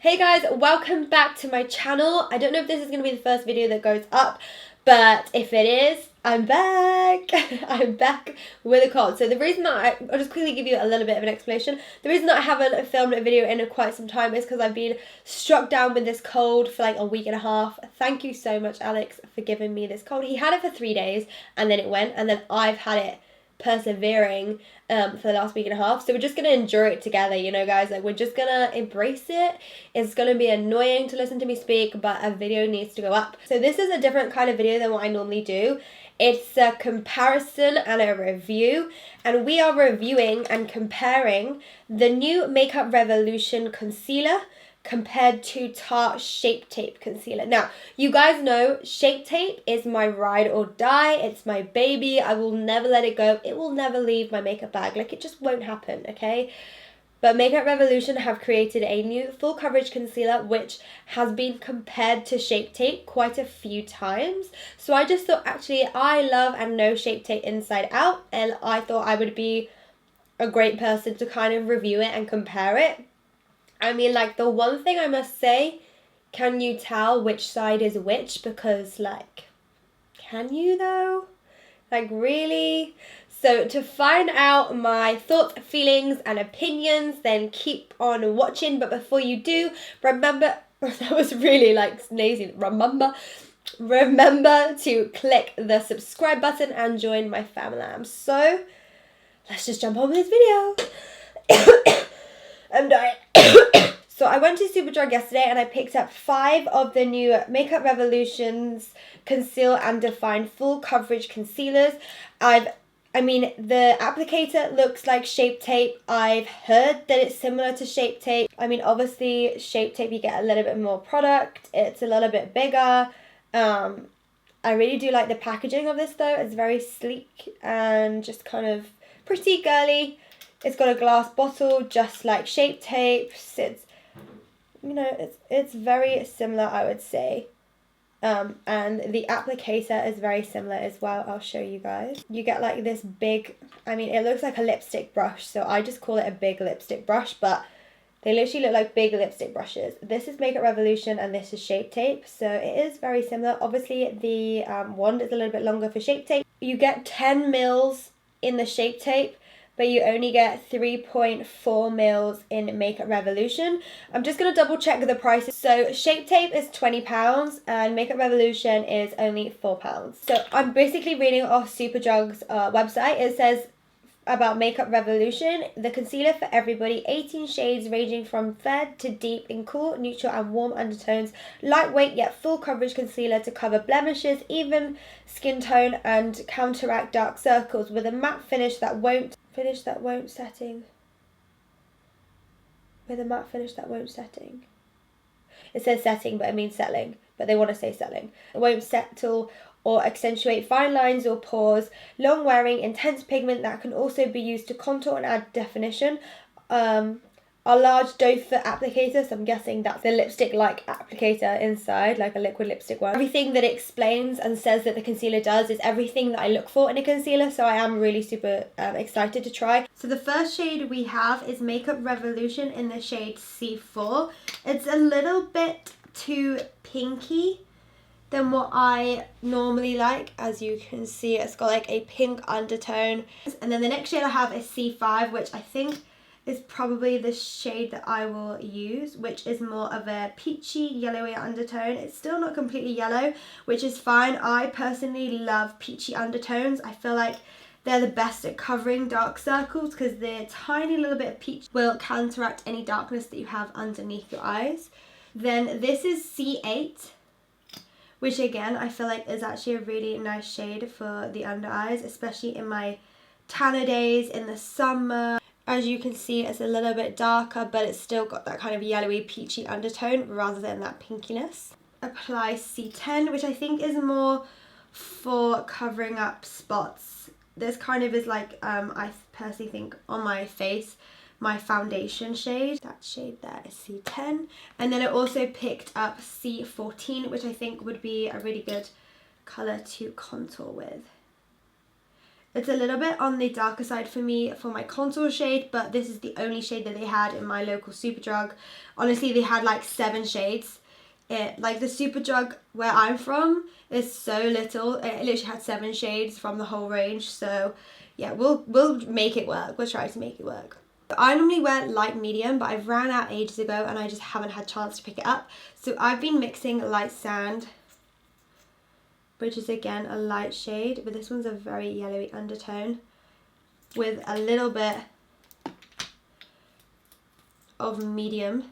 Hey guys, welcome back to my channel. I don't know if this is going to be the first video that goes up, but if it is, I'm back. I'm back with a cold. So the reason that I'll just quickly give you a little bit of an explanation. The reason that I haven't filmed a video in quite some time is because I've been struck down with this cold for like a week and a half. Thank you so much, Alex, for giving me this cold. He had it for 3 days and then it went, and then I've had it persevering for the last week and a half. So we're just gonna endure it together, you know, guys. Like, we're just gonna embrace it. It's gonna be annoying to listen to me speak, but a video needs to go up. So this is a different kind of video than what I normally do. It's a comparison and a review, and we are reviewing and comparing the new Makeup Revolution concealer compared to Tarte Shape Tape concealer. Now, you guys know Shape Tape is my ride or die. It's my baby. I will never let it go. It will never leave my makeup bag. Like, it just won't happen, okay? But Makeup Revolution have created a new full coverage concealer which has been compared to Shape Tape quite a few times. So I just thought, actually, I love and know Shape Tape inside out, and I thought I would be a great person to kind of review it and compare it. I mean, like, the one thing I must say, can you tell which side is which? Because, like, can you though? Like, really? So to find out my thoughts, feelings, and opinions, then keep on watching. But before you do, remember, that was really like lazy. Remember to click the subscribe button and join my family. So let's just jump on with this video. I'm dying. So I went to Superdrug yesterday and I picked up 5 of the new Makeup Revolution's Conceal and Define Full Coverage Concealers. I mean, the applicator looks like Shape Tape. I've heard that it's similar to Shape Tape. I mean, obviously, Shape Tape, you get a little bit more product. It's a little bit bigger. I really do like the packaging of this, though. It's very sleek and just kind of pretty girly. It's got a glass bottle, just like Shape Tape. It's, you know, it's very similar, I would say. And the applicator is very similar as well. I'll show you guys. You get like this big, I mean, it looks like a lipstick brush, so I just call it a big lipstick brush, but they literally look like big lipstick brushes. This is Makeup Revolution and this is Shape Tape, so it is very similar. Obviously, the wand is a little bit longer for Shape Tape. You get 10 mils in the Shape Tape, but you only get 3.4 mils in Makeup Revolution. I'm just going to double check the prices. So Shape Tape is £20 and Makeup Revolution is only £4. So I'm basically reading off Superdrug's website. It says about Makeup Revolution, the concealer for everybody, 18 shades ranging from fair to deep in cool, neutral and warm undertones, lightweight yet full coverage concealer to cover blemishes, even skin tone and counteract dark circles with a matte finish that won't setting. It says setting, but it means settling, but they want to say settling. It won't settle or accentuate fine lines or pores. Long wearing, intense pigment that can also be used to contour and add definition. A large doe foot applicator, so I'm guessing that's the lipstick-like applicator inside, like a liquid lipstick one. Everything that it explains and says that the concealer does is everything that I look for in a concealer, so I am really super excited to try. So the first shade we have is Makeup Revolution in the shade C4. It's a little bit too pinky than what I normally like. As you can see, it's got like a pink undertone. And then the next shade I have is C5, which I think is probably the shade that I will use, which is more of a peachy yellowy undertone. It's still not completely yellow, which is fine. I personally love peachy undertones. I feel like they're the best at covering dark circles because the tiny little bit of peach will counteract any darkness that you have underneath your eyes. Then this is C8, which again I feel like is actually a really nice shade for the under eyes, especially in my tanner days in the summer. As you can see, it's a little bit darker, but it's still got that kind of yellowy peachy undertone rather than that pinkiness. Apply C10, which I think is more for covering up spots. This kind of is like, I personally think on my face, my foundation shade. That shade there is C10. And then I also picked up C14, which I think would be a really good colour to contour with. It's a little bit on the darker side for me for my contour shade, but this is the only shade that they had in my local Superdrug. Honestly, they had like 7 shades. Like the Superdrug where I'm from is so little. It literally had 7 shades from the whole range. So yeah, we'll make it work. We'll try to make it work. I normally wear light medium, but I've ran out ages ago and I just haven't had a chance to pick it up. So I've been mixing light sand, which is again a light shade, but this one's a very yellowy undertone, with a little bit of medium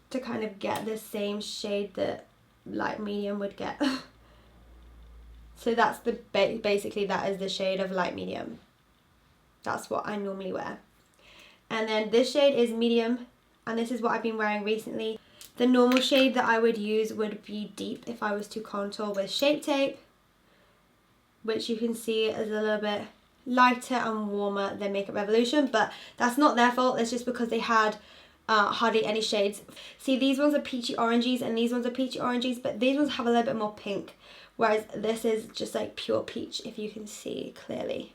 to kind of get the same shade that light medium would get. So that's the basically that is the shade of light medium. That's what I normally wear. And then this shade is medium, and this is what I've been wearing recently. The normal shade that I would use would be deep if I was to contour with Shape Tape, which you can see is a little bit lighter and warmer than Makeup Revolution, but that's not their fault. It's just because they had hardly any shades. See, these ones are peachy oranges and these ones are peachy oranges, but these ones have a little bit more pink, whereas this is just like pure peach, if you can see clearly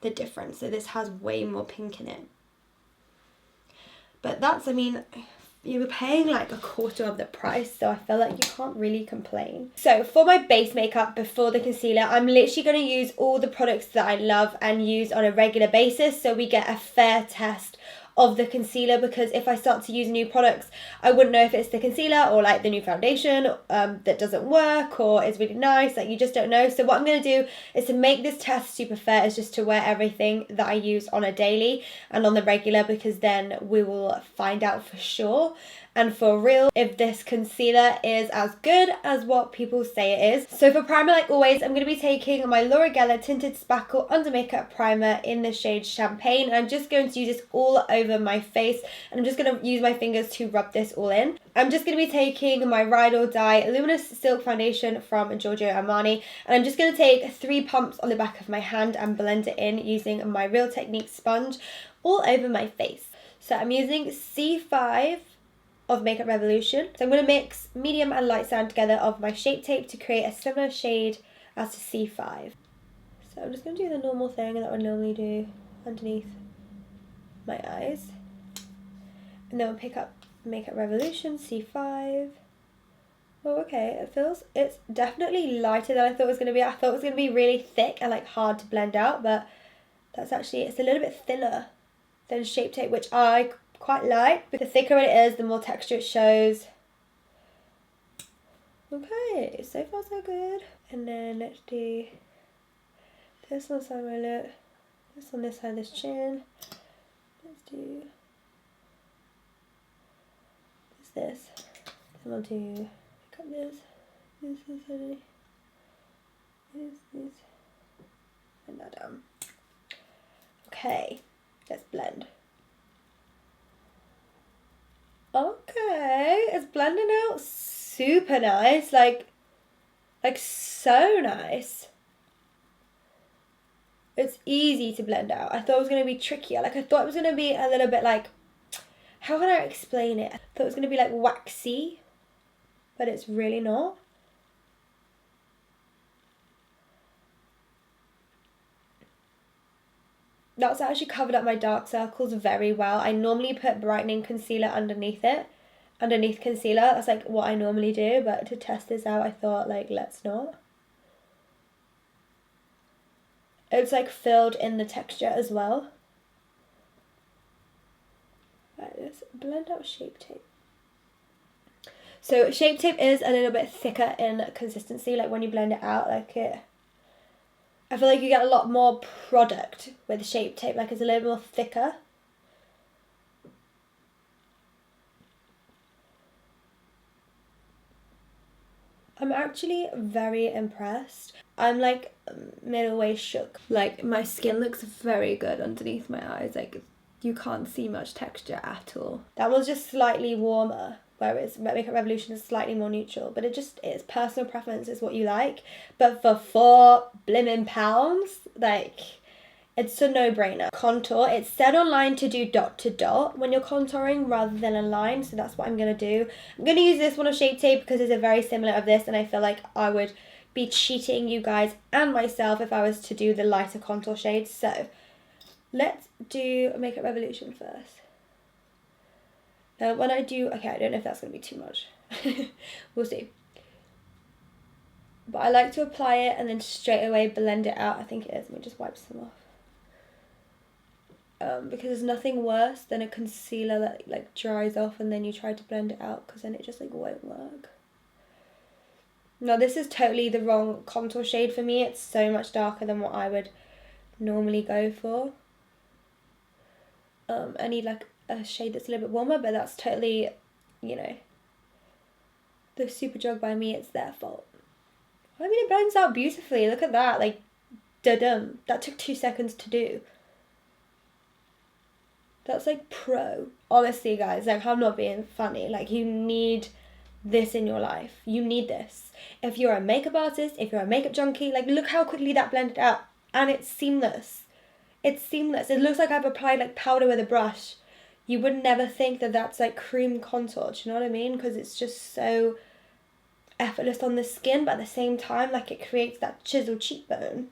the difference. So this has way more pink in it. But that's, I mean, you were paying like a quarter of the price, so I feel like you can't really complain. So for my base makeup before the concealer, I'm literally going to use all the products that I love and use on a regular basis, so we get a fair test of the concealer, because if I start to use new products, I wouldn't know if it's the concealer or like the new foundation that doesn't work or is really nice. Like, you just don't know. So what I'm going to do is, to make this test super fair, is just to wear everything that I use on a daily and on the regular, because then we will find out for sure and for real if this concealer is as good as what people say it is. So for primer, like always, I'm going to be taking my Laura Geller Tinted Spackle Under Makeup Primer in the shade Champagne. I'm just going to use this all over my face, and I'm just going to use my fingers to rub this all in. I'm just going to be taking my Ride or Die Luminous Silk Foundation from Giorgio Armani, and I'm just going to take 3 pumps on the back of my hand and blend it in using my Real Technique sponge all over my face. So I'm using C5 of Makeup Revolution. So I'm going to mix medium and light sand together of my Shape Tape to create a similar shade as to C5. So I'm just going to do the normal thing that I would normally do underneath my eyes. And then we'll pick up Makeup Revolution C5. Oh, okay, it's definitely lighter than I thought it was going to be. I thought it was going to be really thick and like hard to blend out, but that's actually, it's a little bit thinner than Shape Tape, which I quite like. But the thicker it is, the more texture it shows. Okay, so far so good. And then let's do this on the side of my lip, this on this side of this chin. Let's do this. Then I'll do cut this, and that down. Okay, let's blend. Okay, it's blending out super nice, like so nice. It's easy to blend out. I thought it was going to be trickier. Like, I thought it was going to be a little bit like, how can I explain it? I thought it was going to be like waxy, but it's really not. That's actually covered up my dark circles very well. I normally put brightening concealer underneath concealer. That's like what I normally do, but to test this out, I thought, like, let's not. It's like filled in the texture as well. Right, let's blend out Shape Tape. So Shape Tape is a little bit thicker in consistency, like when you blend it out, like I feel like you get a lot more product with Shape Tape, like it's a little more thicker. I'm actually very impressed. I'm like middle way shook. Like, my skin looks very good underneath my eyes. Like, you can't see much texture at all. That was just slightly warmer, whereas Makeup Revolution is slightly more neutral. But it's personal preference, is what you like. But for £4 blimmin' pounds, like, It's a no-brainer. Contour, it's said online to do dot to dot when you're contouring rather than a line, so that's what I'm going to do. I'm going to use this one of Shape Tape because it's a very similar of this, and I feel like I would be cheating you guys and myself if I was to do the lighter contour shades. So let's do Makeup Revolution first. When I do, okay, I don't know if that's going to be too much. We'll see. But I like to apply it and then straight away blend it out. I think it is. Let me just wipe some off. Because there's nothing worse than a concealer that like dries off and then you try to blend it out, because then it just like won't work. No, this is totally the wrong contour shade for me. It's so much darker than what I would normally go for. I need like a shade that's a little bit warmer, but that's totally, you know, the Superdrug by me, it's their fault. I mean, it blends out beautifully. Look at that, like, da-dum. That took 2 seconds to do. That's like pro. Honestly, guys, like, I'm not being funny. Like, you need this in your life. You need this. If you're a makeup artist, if you're a makeup junkie, like, look how quickly that blended out. And it's seamless. It's seamless. It looks like I've applied like powder with a brush. You would never think that that's like cream contour. Do you know what I mean? Because it's just so effortless on the skin, but at the same time, like, it creates that chiseled cheekbone.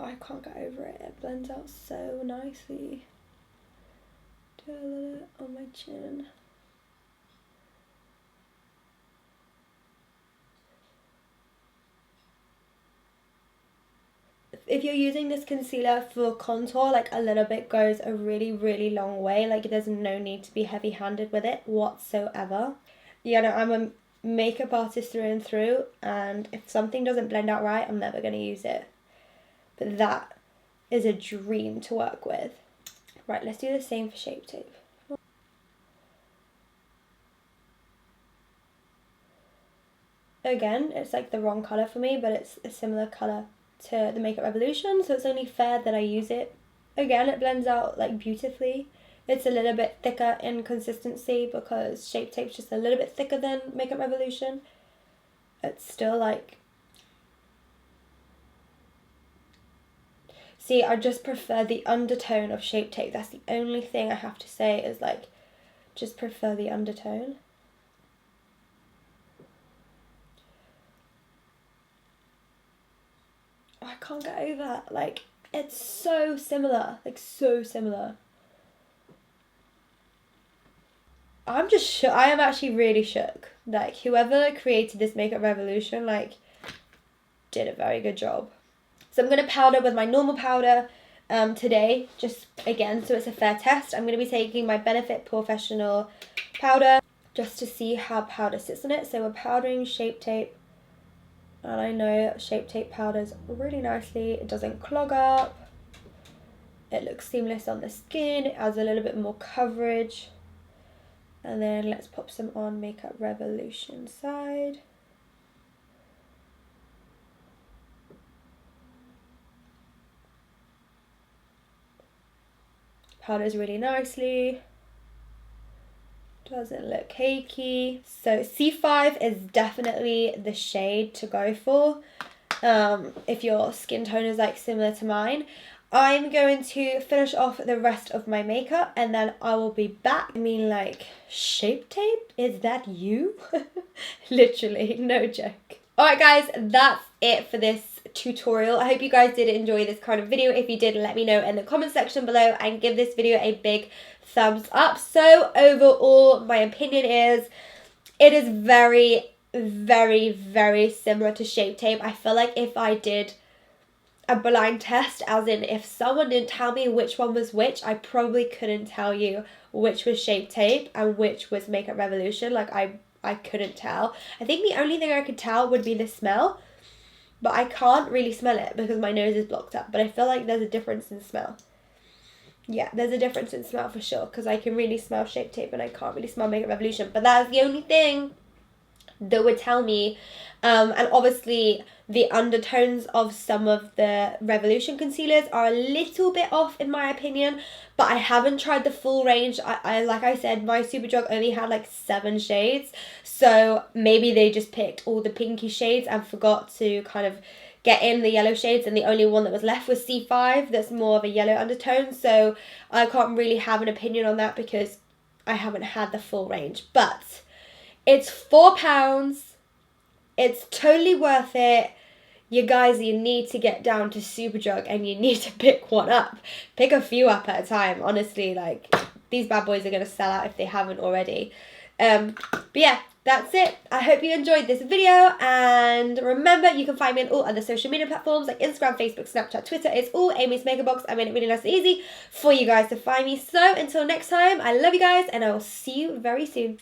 I can't get over it. It blends out so nicely. Do a little on my chin. If you're using this concealer for contour, like, a little bit goes a really, really long way. Like, there's no need to be heavy-handed with it whatsoever. Yeah, no, I'm a makeup artist through and through, and if something doesn't blend out right, I'm never going to use it. But that is a dream to work with. Right, let's do the same for Shape Tape. Again, it's like the wrong colour for me, but it's a similar colour to the Makeup Revolution, so it's only fair that I use it. Again, it blends out like beautifully. It's a little bit thicker in consistency because Shape Tape's just a little bit thicker than Makeup Revolution. It's still like... See, I just prefer the undertone of Shape Tape. That's the only thing I have to say is, like, just prefer the undertone. Oh, I can't get over that. Like, it's so similar. Like, so similar. I'm just shook. I am actually really shook. Like, whoever created this Makeup Revolution, like, did a very good job. So I'm going to powder with my normal powder today, just again, so it's a fair test. I'm going to be taking my Benefit Professional powder just to see how powder sits on it. So we're powdering Shape Tape, and I know Shape Tape powders really nicely. It doesn't clog up. It looks seamless on the skin. It adds a little bit more coverage. And then let's pop some on Makeup Revolution side. Powders really nicely. Doesn't look cakey. So C5 is definitely the shade to go for if your skin tone is like similar to mine. I'm going to finish off the rest of my makeup and then I will be back. I mean, like, Shape Tape? Is that you? Literally, no joke. Alright guys, that's it for this tutorial. I hope you guys did enjoy this kind of video. If you did, let me know in the comment section below and give this video a big thumbs up. So overall, my opinion is it is very, very, very similar to Shape Tape. I feel like if I did a blind test, as in if someone didn't tell me which one was which, I probably couldn't tell you which was Shape Tape and which was Makeup Revolution. Like, I couldn't tell. I think the only thing I could tell would be the smell, but I can't really smell it because my nose is blocked up. But I feel like there's a difference in smell. Yeah, there's a difference in smell for sure, because I can really smell Shape Tape and I can't really smell Makeup Revolution. But that's the only thing. that would tell me. And obviously the undertones of some of the Revolution concealers are a little bit off in my opinion, but I haven't tried the full range. I like I said, my Superdrug only had like 7 shades, so maybe they just picked all the pinky shades and forgot to kind of get in the yellow shades, and the only one that was left was C5 that's more of a yellow undertone, so I can't really have an opinion on that because I haven't had the full range. But it's £4. It's totally worth it. You guys, you need to get down to Superdrug and you need to pick one up. Pick a few up at a time, honestly. Like, these bad boys are going to sell out if they haven't already. But yeah, that's it. I hope you enjoyed this video, and remember, you can find me on all other social media platforms like Instagram, Facebook, Snapchat, Twitter. It's all Amy's Makeup Box. I made it really nice and easy for you guys to find me. So until next time, I love you guys, and I will see you very soon.